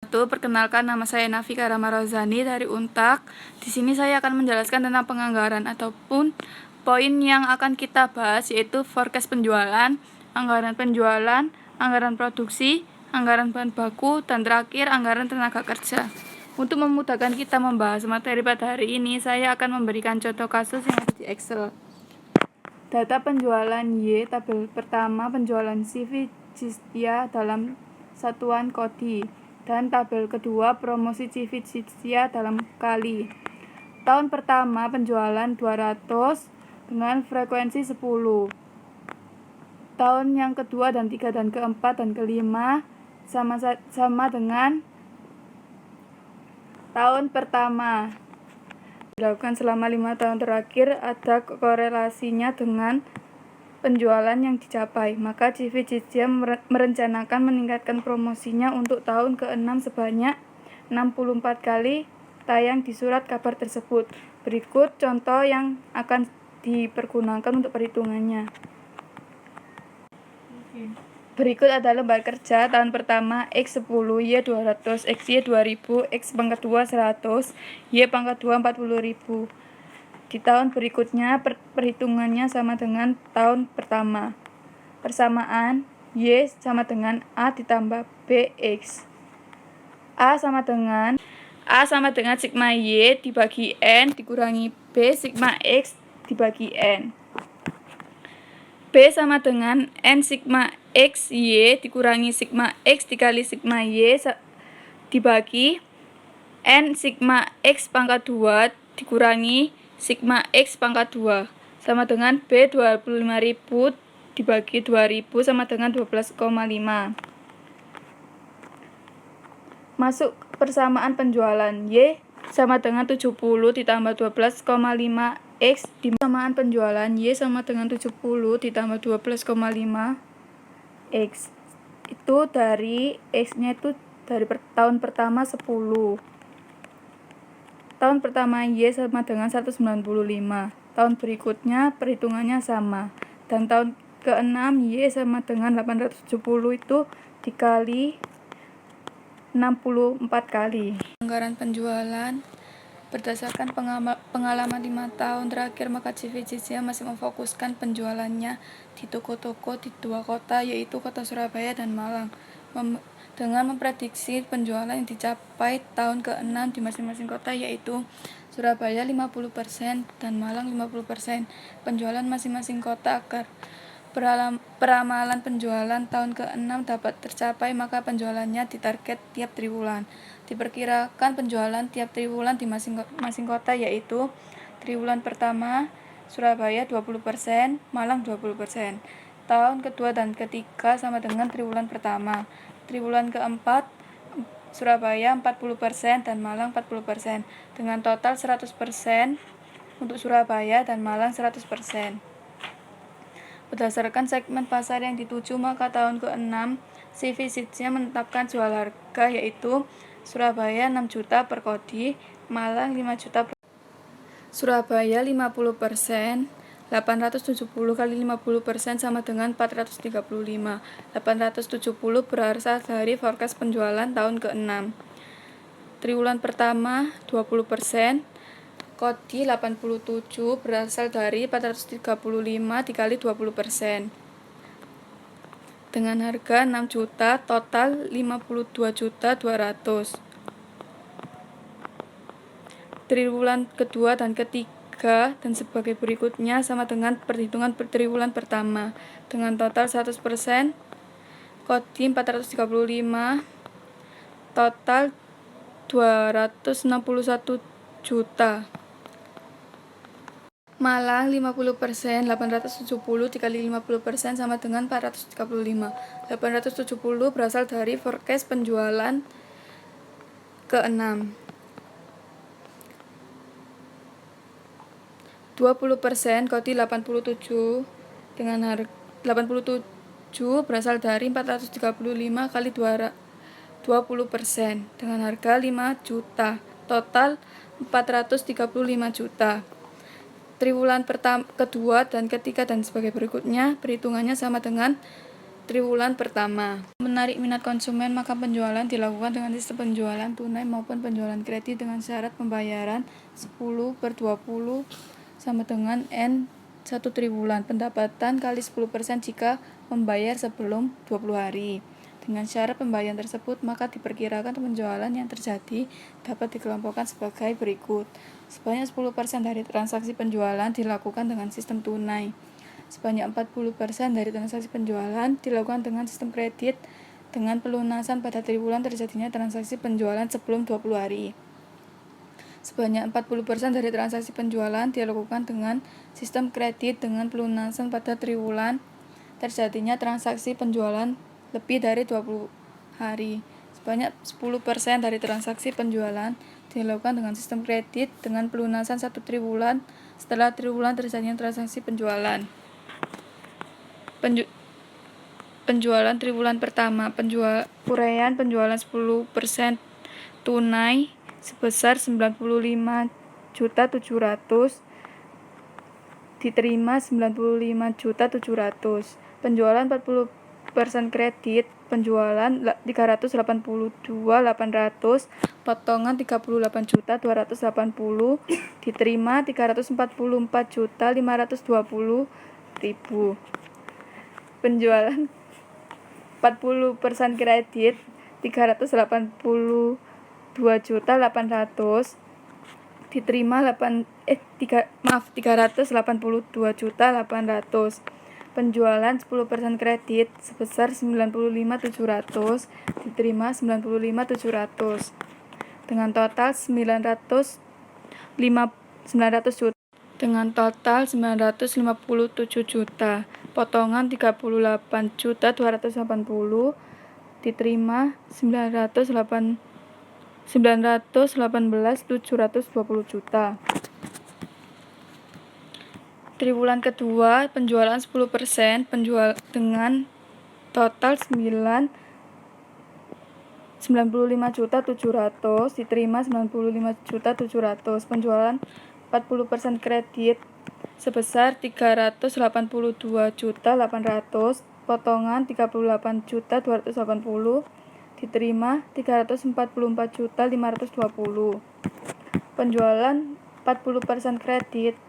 Perkenalkan, nama saya Nafika Ramarozani dari Untak. Di sini saya akan menjelaskan tentang penganggaran ataupun poin yang akan kita bahas, yaitu forecast penjualan, anggaran produksi, anggaran bahan baku, dan terakhir anggaran tenaga kerja. Untuk memudahkan kita membahas materi pada hari ini, saya akan memberikan contoh kasus yang ada di Excel. Data penjualan Y, tabel pertama penjualan CV Jistia dalam satuan kodi, dan tabel kedua promosi CV Jistia dalam kali. Tahun pertama penjualan 200 dengan frekuensi 10. Tahun yang kedua dan ketiga dan keempat dan kelima sama dengan tahun pertama. Dilakukan selama 5 tahun terakhir, ada korelasinya dengan penjualan yang dicapai. Maka CV Jistia merencanakan meningkatkan promosinya untuk tahun ke-6 sebanyak 64 kali tayang di surat kabar tersebut. Berikut contoh yang akan dipergunakan untuk perhitungannya. Berikut adalah lembar kerja tahun pertama X 10, Y 200, XY 2000, X pangkat 2 100, Y pangkat 2 40.000. Di tahun berikutnya perhitungannya sama dengan tahun pertama. Persamaan Y sama dengan A ditambah BX. A sama dengan sigma Y dibagi N dikurangi B sigma X dibagi N. B sama dengan N sigma X Y dikurangi sigma X dikali sigma Y dibagi N sigma X pangkat 2 dikurangi sigma X pangkat 2 sama dengan B 25.000 dibagi 2.000 sama dengan 12,5. Masuk persamaan penjualan Y sama dengan 70 ditambah 12,5 X. Di persamaan penjualan Y sama dengan 70 ditambah 12,5 X. Itu dari X-nya itu dari tahun pertama 10. Tahun pertama Y sama dengan 195. Tahun berikutnya perhitungannya sama. Dan tahun ke-6 Y sama dengan 870 itu dikali 64 kali. Anggaran penjualan berdasarkan pengalaman 5 tahun terakhir, maka CV Jistia masih memfokuskan penjualannya di toko-toko di 2 kota, yaitu kota Surabaya dan Malang, dengan memprediksi penjualan yang dicapai tahun ke-6 di masing-masing kota, yaitu Surabaya 50% dan Malang 50% penjualan masing-masing kota. Agar peramalan penjualan tahun ke-6 dapat tercapai, maka penjualannya ditarget tiap triwulan. Diperkirakan penjualan tiap triwulan di masing kota, yaitu triwulan pertama Surabaya 20%, Malang 20%. Tahun kedua dan ketiga sama dengan triwulan pertama. Triwulan keempat Surabaya 40% dan Malang 40%, dengan total 100% untuk Surabaya dan Malang 100%. Berdasarkan segmen pasar yang dituju, maka tahun ke-6 CV Jistia menetapkan jual harga, yaitu Surabaya 6 juta per kodi, Malang 5 juta per Surabaya 50%, 870 kali 50% sama dengan 435. 870 berasal dari forecast penjualan tahun ke-6. Triwulan pertama 20%, kodi 87 berasal dari 435 dikali 20%. Dengan harga 6 juta, total 52.200.000. Triwulan kedua dan ketiga dan sebagai berikutnya sama dengan perhitungan triwulan pertama, dengan total 100%, kodi 435, total 261 juta. Malang 50%, 870 dikali 50% sama dengan 435. 870 berasal dari forecast penjualan ke-6. 20% kodi 87 dengan harga 87 berasal dari 435 kali 20% dengan harga 5 juta. Total 435 juta. Triwulan kedua dan ketiga dan sebagai berikutnya, perhitungannya sama dengan Triwulan pertama. Menarik minat konsumen, maka penjualan dilakukan dengan sistem penjualan tunai maupun penjualan kredit dengan syarat pembayaran 10/20 sama dengan N1 triwulan. Pendapatan kali 10% jika membayar sebelum 20 hari. Dengan syarat pembayaran tersebut, maka diperkirakan penjualan yang terjadi dapat dikelompokkan sebagai berikut. Sebanyak 10% dari transaksi penjualan dilakukan dengan sistem tunai. Sebanyak 40% dari transaksi penjualan dilakukan dengan sistem kredit dengan pelunasan pada triwulan terjadinya transaksi penjualan sebelum 20 hari. Sebanyak 40% dari transaksi penjualan dilakukan dengan sistem kredit dengan pelunasan pada triwulan terjadinya transaksi penjualan lebih dari 20 hari. Sebanyak 10% dari transaksi penjualan dilakukan dengan sistem kredit dengan pelunasan 1 triwulan setelah triwulan terjadinya transaksi penjualan. Penjualan triwulan pertama. Uraian penjualan 10% tunai sebesar 95.700.000 diterima 95.700.000. Penjualan 40% kredit penjualan 382.800 potongan 38.280 diterima 344.520.000. Penjualan 40% kredit 382.800 diterima 382.800. Penjualan 10% kredit sebesar 95.700 diterima 95.700 dengan total 900 juta. Dengan total 957 juta. Potongan 38.280 diterima 918.720 juta. Triwulan kedua, penjualan 10% dengan total 95.700 diterima 95.700. Penjualan 40% kredit sebesar 382.800 potongan 38.280 diterima 344.520. Penjualan 40% kredit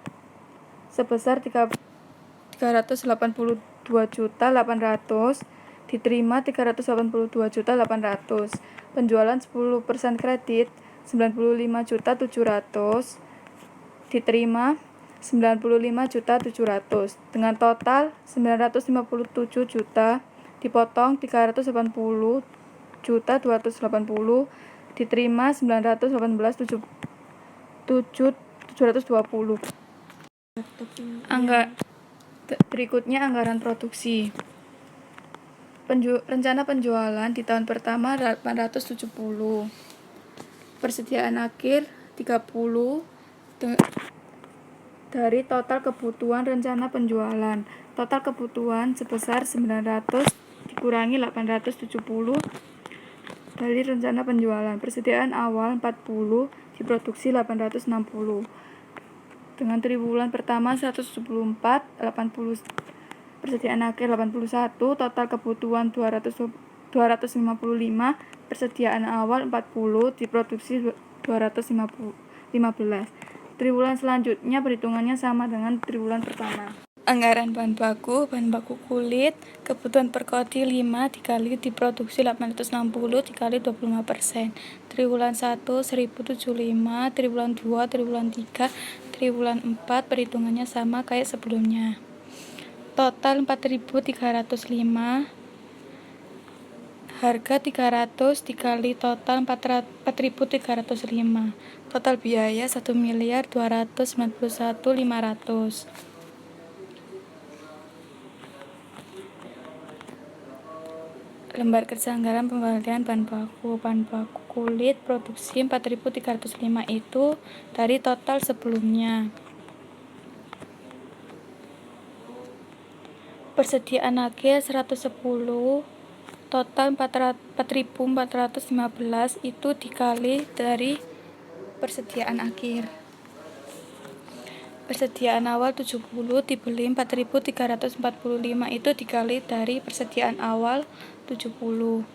sebesar 382.800 diterima 382.800. Penjualan 10% kredit 95.700 diterima 95.700 dengan total 957 juta dipotong 380.280 diterima 918.720. Berikutnya anggaran produksi. Rencana penjualan di tahun pertama 870. Persediaan akhir 30 dari total kebutuhan rencana penjualan. Total kebutuhan sebesar 900 dikurangi 870 dari rencana penjualan. Persediaan awal 40 diproduksi 860. Dengan triwulan pertama 174, 80 persediaan akhir 81, total kebutuhan 255, persediaan awal 40, diproduksi 215. Triwulan selanjutnya perhitungannya sama dengan triwulan pertama. Anggaran bahan baku kulit, kebutuhan per kodi 5 dikali diproduksi 860 dikali 25%. Triwulan 1 1075, triwulan 2, triwulan 3, triwulan 4 perhitungannya sama kayak sebelumnya. Total 4.305, harga 300 dikali total 4.305. Total biaya 1.291.500. Lembar kerja anggaran pembelian bahan baku kulit produksi 4.305 itu dari total sebelumnya. Persediaan akhir 110, total 4.415 itu dikali dari persediaan akhir. persediaan awal 70 dibeli 4.345 itu dikali dari persediaan awal 70.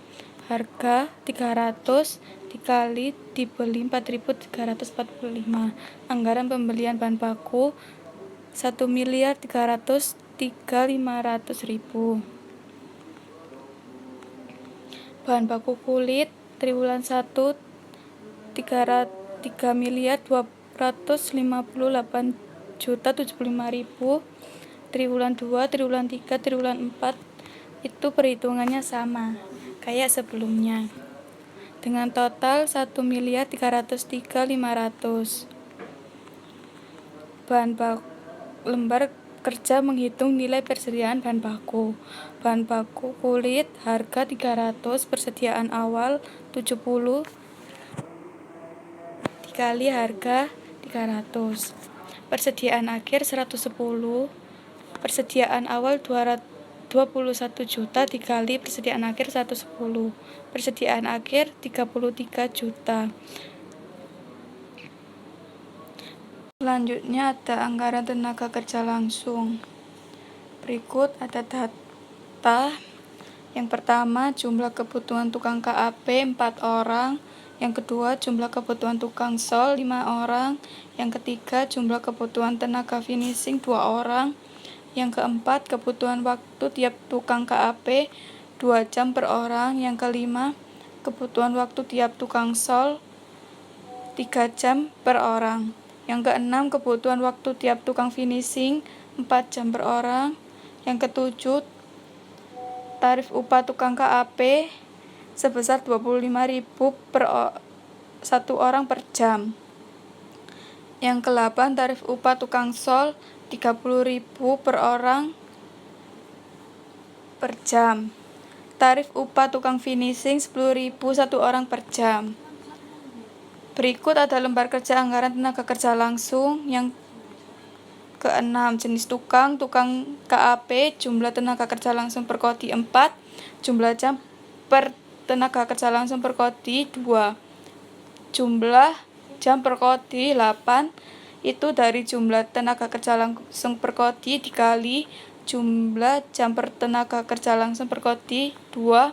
Harga 300 dikali dibeli 4.345. Anggaran pembelian bahan baku 1.303.500.000. Bahan baku kulit triwulan 1 3.258.075.000. Triwulan 2, triwulan 3, triwulan 4 itu perhitungannya sama kayak sebelumnya. Dengan total 1.303.500. Bahan baku lembar kerja menghitung nilai persediaan bahan baku. Bahan baku kulit harga 300, persediaan awal 70 dikali harga 300. Persediaan akhir 110, persediaan awal 21 juta dikali persediaan akhir 110. Persediaan akhir 33 juta. Selanjutnya ada anggaran tenaga kerja langsung. Berikut ada data. Yang pertama, jumlah kebutuhan tukang KAP 4 orang. Yang kedua, jumlah kebutuhan tukang sol 5 orang. Yang ketiga, jumlah kebutuhan tenaga finishing 2 orang. Yang keempat, kebutuhan waktu tiap tukang KAP 2 jam per orang. Yang kelima, kebutuhan waktu tiap tukang sol 3 jam per orang. Yang keenam, kebutuhan waktu tiap tukang finishing 4 jam per orang. Yang ketujuh, tarif upah tukang KAP sebesar 25.000 per 1 orang per jam. Yang ke-8, tarif upah tukang sol 30.000 per orang per jam. Tarif upah tukang finishing 10.000 1 orang per jam. Berikut ada lembar kerja anggaran tenaga kerja langsung. Yang ke-6, jenis tukang KAP, jumlah tenaga kerja langsung per kodi 4, jumlah jam per tenaga kerja langsung per kodi 2, jumlah jam per kodi 8, itu dari jumlah tenaga kerja langsung per kodi dikali jumlah jam per tenaga kerja langsung per kodi 2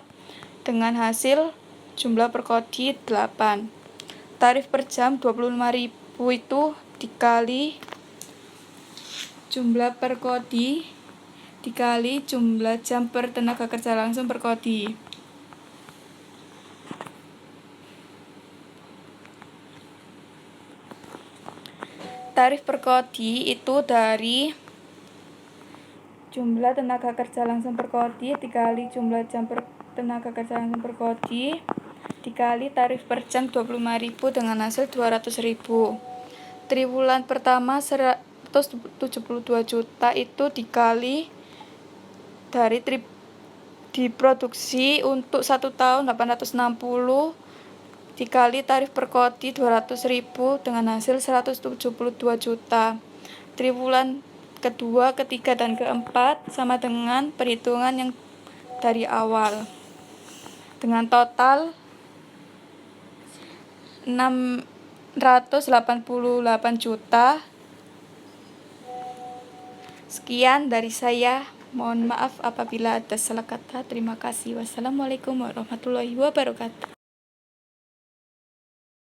dengan hasil jumlah per kodi 8. Tarif per jam 25.000 itu dikali jumlah per kodi dikali jumlah jam per tenaga kerja langsung per kodi. Tarif per kodi itu dari jumlah tenaga kerja langsung per kodi dikali jumlah jam per tenaga kerja langsung per kodi dikali tarif per jam 25.000 dengan hasil 200.000. Triwulan pertama 172 juta itu dikali dari diproduksi untuk 1 tahun 860 dikali tarif per kodi 200.000 dengan hasil 172 juta. Triwulan kedua, ketiga, dan keempat sama dengan perhitungan yang dari awal. Dengan total 688 juta. Sekian dari saya. Mohon maaf apabila ada salah kata. Terima kasih. Wassalamualaikum warahmatullahi wabarakatuh.